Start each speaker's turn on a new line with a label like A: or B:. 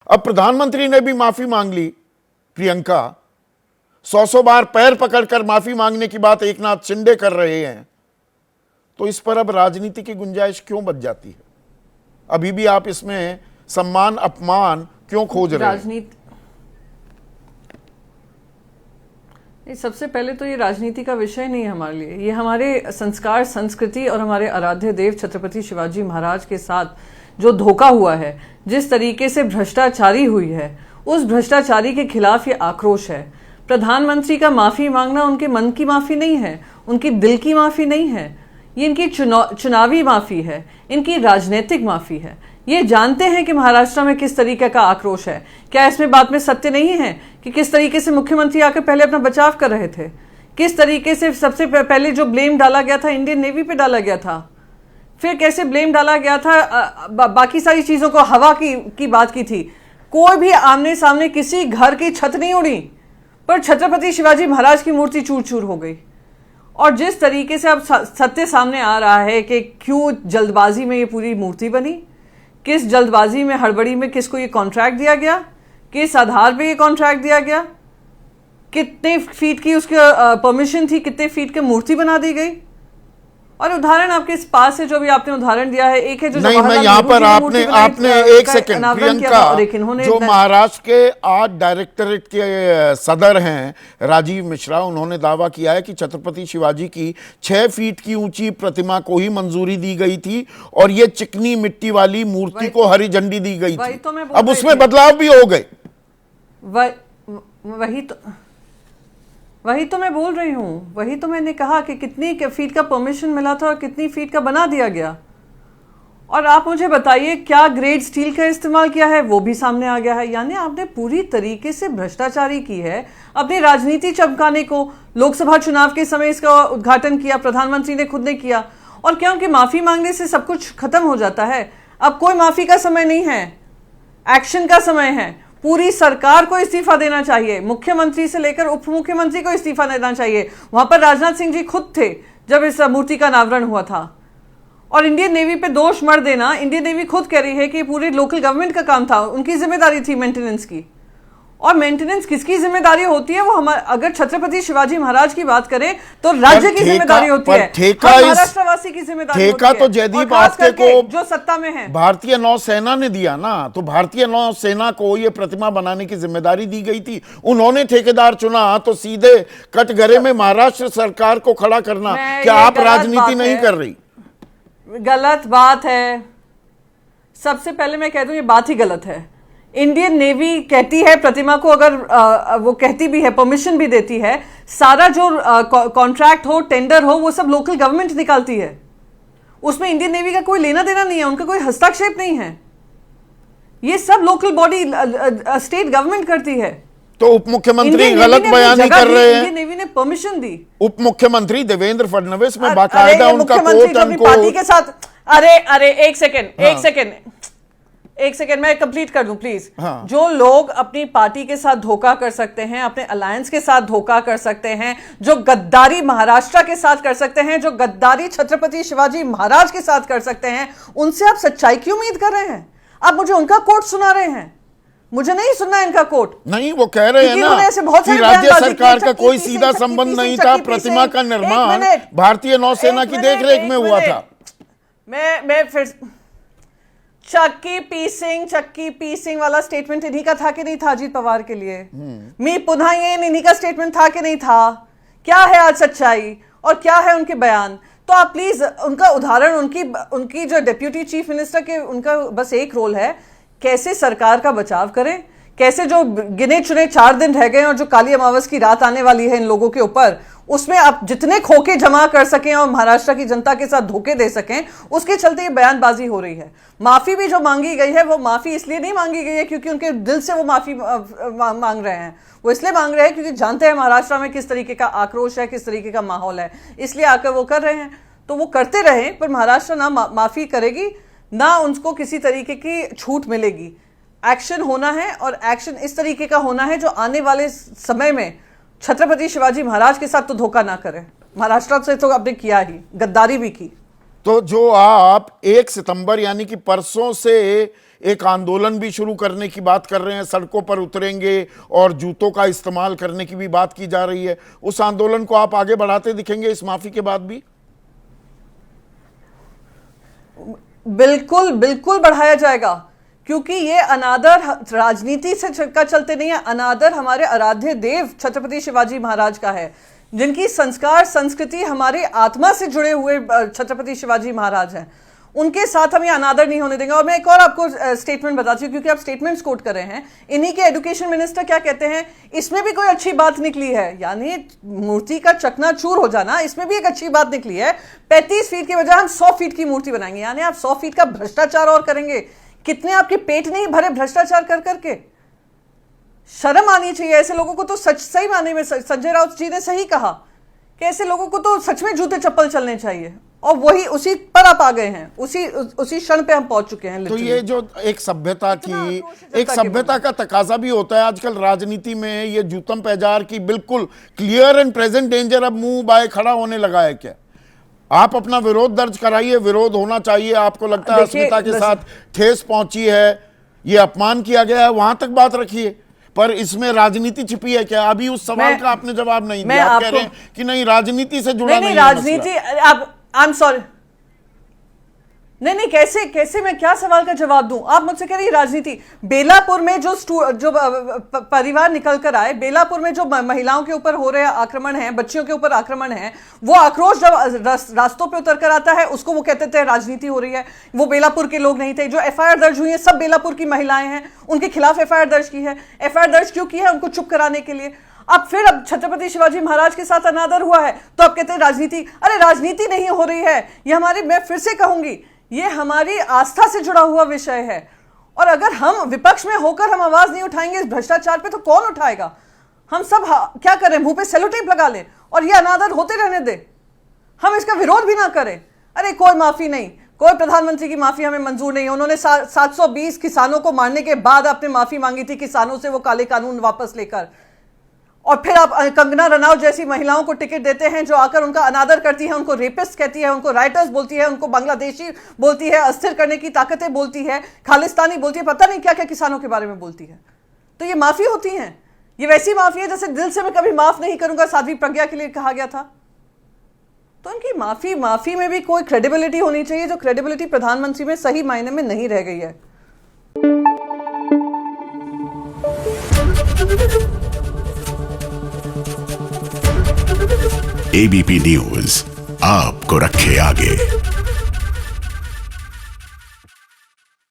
A: अब प्रधानमंत्री ने भी माफी मांग ली। प्रियंका 100 बार पैर पकड़कर माफी मांगने की बात एकनाथ शिंदे कर रहे हैं, तो इस पर अब राजनीति की गुंजाइश क्यों बच जाती है? अभी भी आप इसमें सम्मान अपमान क्यों खोज रहे हैं?
B: राजनीति, सबसे पहले तो ये राजनीति का विषय नहीं है हमारे लिए। ये हमारे संस्कार, संस्कृति और हमारे आराध्य देव छत्रपति शिवाजी महाराज के साथ जो धोखा हुआ है, जिस तरीके से भ्रष्टाचारी हुई है, उस भ्रष्टाचारी के खिलाफ ये आक्रोश है। प्रधानमंत्री का माफी मांगना उनके मन की माफी नहीं है, उनकी दिल की माफी नहीं है, ये इनकी चुनावी माफी है, इनकी राजनीतिक माफी है। ये जानते हैं कि महाराष्ट्र में किस तरीके का आक्रोश है। क्या इसमें बात में सत्य नहीं है कि किस तरीके से मुख्यमंत्री आकर पहले अपना बचाव कर रहे थे, किस तरीके से सबसे पहले जो ब्लेम डाला गया था इंडियन नेवी पे डाला गया था, फिर कैसे ब्लेम डाला गया था बाकी सारी चीजों को, हवा की बात की थी। कोई भी आमने सामने किसी घर की छत नहीं उड़ी, पर छत्रपति शिवाजी महाराज की मूर्ति चूर चूर हो गई। और जिस तरीके से अब सत्य सामने आ रहा है कि क्यों जल्दबाजी में ये पूरी मूर्ति बनी, किस जल्दबाजी में, हड़बड़ी में किसको ये कॉन्ट्रैक्ट दिया गया, किस आधार पे ये कॉन्ट्रैक्ट दिया गया, कितने फीट की उसकी परमिशन थी, कितने फीट की मूर्ति बना दी गई। और उदाहरण आपके पास है, जो भी आपने उदाहरण दिया है, एक है जो
A: नहीं, मैं यहाँ पर आपने एक सेकंड प्रियंका, जो महाराष्ट्र के आज डायरेक्टरेट के सदर हैं राजीव मिश्रा, उन्होंने दावा किया है कि छत्रपति शिवाजी की 6 फीट की ऊंची प्रतिमा को ही मंजूरी दी गई थी और ये चिकनी मिट्टी वाली मूर्ति को हरी झंडी दी गई थी। अब उसमें बदलाव भी हो गए।
B: वही तो मैं बोल रही हूँ, वही तो मैंने कहा कि कितनी फीट का परमिशन मिला था और कितनी फीट का बना दिया गया। और आप मुझे बताइए क्या ग्रेड स्टील का इस्तेमाल किया है, वो भी सामने आ गया है। यानी आपने पूरी तरीके से भ्रष्टाचारी की है अपनी राजनीति चमकाने को। लोकसभा चुनाव के समय इसका उद्घाटन किया, प्रधानमंत्री ने खुद ने किया। और क्या उनकी माफी मांगने से सब कुछ खत्म हो जाता है? अब कोई माफी का समय नहीं है, एक्शन का समय है। पूरी सरकार को इस्तीफा देना चाहिए, मुख्यमंत्री से लेकर उप मुख्यमंत्री को इस्तीफा देना चाहिए। वहां पर राजनाथ सिंह जी खुद थे जब इस मूर्ति का अनावरण हुआ था। और इंडियन नेवी पे दोष मर देना, इंडियन नेवी खुद कह रही है कि पूरी लोकल गवर्नमेंट का काम था, उनकी जिम्मेदारी थी मेंटेनेंस की। और मेंटेनेंस किसकी जिम्मेदारी होती है? वो हमारे, अगर छत्रपति शिवाजी महाराज की बात करें तो राज्य की जिम्मेदारी होती है, महाराष्ट्रवासी की जिम्मेदारी होती है।
A: ठेका तो जयदीप आपके को
B: जो सत्ता में है
A: भारतीय नौसेना ने दिया ना, तो भारतीय नौसेना को ये प्रतिमा बनाने की जिम्मेदारी दी गई थी। उन्होंने ठेकेदार चुना, तो सीधे कटघरे में महाराष्ट्र सरकार को खड़ा करना, क्या आप राजनीति नहीं कर रही?
B: गलत बात है। सबसे पहले मैं कह दूं ये बात ही गलत है। इंडियन नेवी कहती है प्रतिमा को, अगर वो कहती भी है, परमिशन भी देती है, सारा जो कॉन्ट्रैक्ट हो, टेंडर हो, वो सब लोकल गवर्नमेंट निकालती है। उसमें इंडियन नेवी का कोई लेना देना नहीं है, उनका कोई हस्तक्षेप नहीं है। ये सब लोकल बॉडी, स्टेट गवर्नमेंट करती है।
A: तो उप मुख्यमंत्री गलत बयानी कर रहे हैं।
B: इंडियन नेवी ने परमिशन दी।
A: उप मुख्यमंत्री देवेंद्र फडणवीस में बाकायदा उनका कोर्ट
B: पार्टी के साथ, अरे एक सेकेंड मैं कंप्लीट कर दूं प्लीज।
A: हाँ।
B: जो लोग अपनी पार्टी के साथ धोखा कर सकते हैं, अपने अलायंस के साथ धोखा कर सकते हैं, जो गद्दारी महाराष्ट्र के साथ कर सकते हैं, जो गद्दारी छत्रपति शिवाजी महाराज के साथ कर सकते हैं, उनसे आप सच्चाई की उम्मीद कर रहे हैं? आप मुझे उनका कोर्ट सुना रहे हैं, मुझे नहीं सुनना इनका कोर्ट।
A: नहीं, वो कह रहे हैं ना कि राज्य सरकार का कोई सीधा संबंध नहीं था, प्रतिमा का निर्माण भारतीय नौसेना की देखरेख में हुआ था।
B: मैं फिर चक्की पीसिंग वाला स्टेटमेंट इन्हीं का था कि नहीं था अजीत पवार के लिए? मी पुनः ये इन्हीं का स्टेटमेंट था कि नहीं था? क्या है आज सच्चाई और क्या है उनके बयान? तो आप प्लीज उनका उदाहरण, उनकी जो डिप्यूटी चीफ मिनिस्टर के, उनका बस एक रोल है, कैसे सरकार का बचाव करें, कैसे जो गिने चुने 4 दिन रह गए और जो काली अमावस की रात आने वाली है इन लोगों के ऊपर, उसमें आप जितने खोखे जमा कर सकें और महाराष्ट्र की जनता के साथ धोखे दे सकें, उसके चलते ये बयानबाजी हो रही है। माफी भी जो मांगी गई है, वो माफी इसलिए नहीं मांगी गई है क्योंकि उनके दिल से वो माफी मांग रहे हैं। वो इसलिए मांग रहे हैं क्योंकि जानते हैं महाराष्ट्र में किस तरीके का आक्रोश है, किस तरीके का माहौल है, इसलिए आकर वो कर रहे हैं। तो वो करते रहे, पर महाराष्ट्र ना माफी करेगी, ना उनको किसी तरीके की छूट मिलेगी। एक्शन होना है, और एक्शन इस तरीके का होना है जो आने वाले समय में छत्रपति शिवाजी महाराज के साथ तो धोखा ना करें। महाराष्ट्र से तो आपने किया ही, गद्दारी भी की।
A: तो जो आप 1 सितंबर यानी कि परसों से एक आंदोलन भी शुरू करने की बात कर रहे हैं, सड़कों पर उतरेंगे और जूतों का इस्तेमाल करने की भी बात की जा रही है। उस आंदोलन को आप आगे बढ़ाते दिखेंगे इस माफी के बाद भी?
B: बिल्कुल बिल्कुल बढ़ाया जाएगा, क्योंकि ये अनादर राजनीति से का चलते नहीं है, अनादर हमारे आराध्य देव छत्रपति शिवाजी महाराज का है, जिनकी संस्कार संस्कृति हमारी आत्मा से जुड़े हुए छत्रपति शिवाजी महाराज हैं। उनके साथ हम ये अनादर नहीं होने देंगे। और मैं एक और आपको स्टेटमेंट बताती हूँ, क्योंकि आप स्टेटमेंट्स कोट कर रहे हैं। इन्हीं के एजुकेशन मिनिस्टर क्या कहते हैं, इसमें भी कोई अच्छी बात निकली है, यानी मूर्ति का चकनाचूर हो जाना, इसमें भी एक अच्छी बात निकली है। 35 फीट के बजाय हम 100 फीट की मूर्ति बनाएंगे, यानी आप 100 फीट का भ्रष्टाचार और करेंगे। कितने आपके पेट नहीं भरे भ्रष्टाचार कर करके? शर्म आनी चाहिए ऐसे लोगों को। तो सही माने में संजय राउत जी ने सही कहा कि ऐसे लोगों को तो सच में जूते चप्पल चलने चाहिए, और वही उसी पर आप आ गए हैं, उसी क्षण पे हम पहुंच चुके हैं।
A: तो ये जो एक सभ्यता का तकाजा भी होता है आजकल राजनीति में, ये जूतम पैजार की बिल्कुल क्लियर एंड प्रेजेंट डेंजर अब मुंह बाय खड़ा होने लगा है। क्या आप अपना विरोध दर्ज कराइए, विरोध होना चाहिए। आपको लगता है अस्मिता के साथ ठेस पहुंची है, ये अपमान किया गया है, वहां तक बात रखिए, पर इसमें राजनीति छिपी है क्या? अभी उस सवाल का आपने जवाब नहीं दिया। आप कह रहे हैं कि नहीं, राजनीति से जुड़ा नहीं,
B: राजनीति। अब आई एम सॉरी, नहीं, कैसे मैं क्या सवाल का जवाब दूं? आप मुझसे कह रही राजनीति। बेलापुर में जो परिवार निकल कर आए, बेलापुर में जो महिलाओं के ऊपर हो रहे आक्रमण हैं, बच्चियों के ऊपर आक्रमण है, वो आक्रोश जब रास्तों पे उतर कर आता है, उसको वो कहते थे राजनीति हो रही है। वो बेलापुर के लोग नहीं थे। जो एफआईआर दर्ज हुई है सब बेलापुर की महिलाएं हैं, उनके खिलाफ एफआईआर दर्ज की है। एफआईआर दर्ज क्यों की है? उनको चुप कराने के लिए। अब छत्रपति शिवाजी महाराज के साथ अनादर हुआ है तो आप कहते हैं राजनीति। अरे राजनीति नहीं हो रही है, ये हमारी, मैं फिर से कहूंगी, ये हमारी आस्था से जुड़ा हुआ विषय है। और अगर हम विपक्ष में होकर हम आवाज नहीं उठाएंगे इस भ्रष्टाचार पे, तो कौन उठाएगा? हम सब क्या करें, मुंह पे सेलो टेप लगा लें और ये अनादर होते रहने दे, हम इसका विरोध भी ना करें? अरे कोई माफी नहीं, कोई प्रधानमंत्री की माफी हमें मंजूर नहीं है। उन्होंने 720 किसानों को मारने के बाद आपने माफी मांगी थी किसानों से, वो काले कानून वापस लेकर, और फिर आप कंगना रनावत जैसी महिलाओं को टिकट देते हैं जो आकर उनका अनादर करती है, उनको रेपिस्ट कहती है, उनको राइटर्स बोलती है, उनको बांग्लादेशी बोलती है, अस्थिर करने की ताकतें बोलती है, खालिस्तानी बोलती है, पता नहीं क्या क्या किसानों के बारे में बोलती है। तो ये माफी होती है? ये वैसी माफी है जैसे दिल से मैं कभी माफ नहीं करूंगा साध्वी प्रज्ञा के लिए कहा गया था। तो इनकी माफी में भी कोई क्रेडिबिलिटी होनी चाहिए, जो क्रेडिबिलिटी प्रधानमंत्री में सही मायने में नहीं रह गई है।
C: एबीपी न्यूज आपको रखे आगे।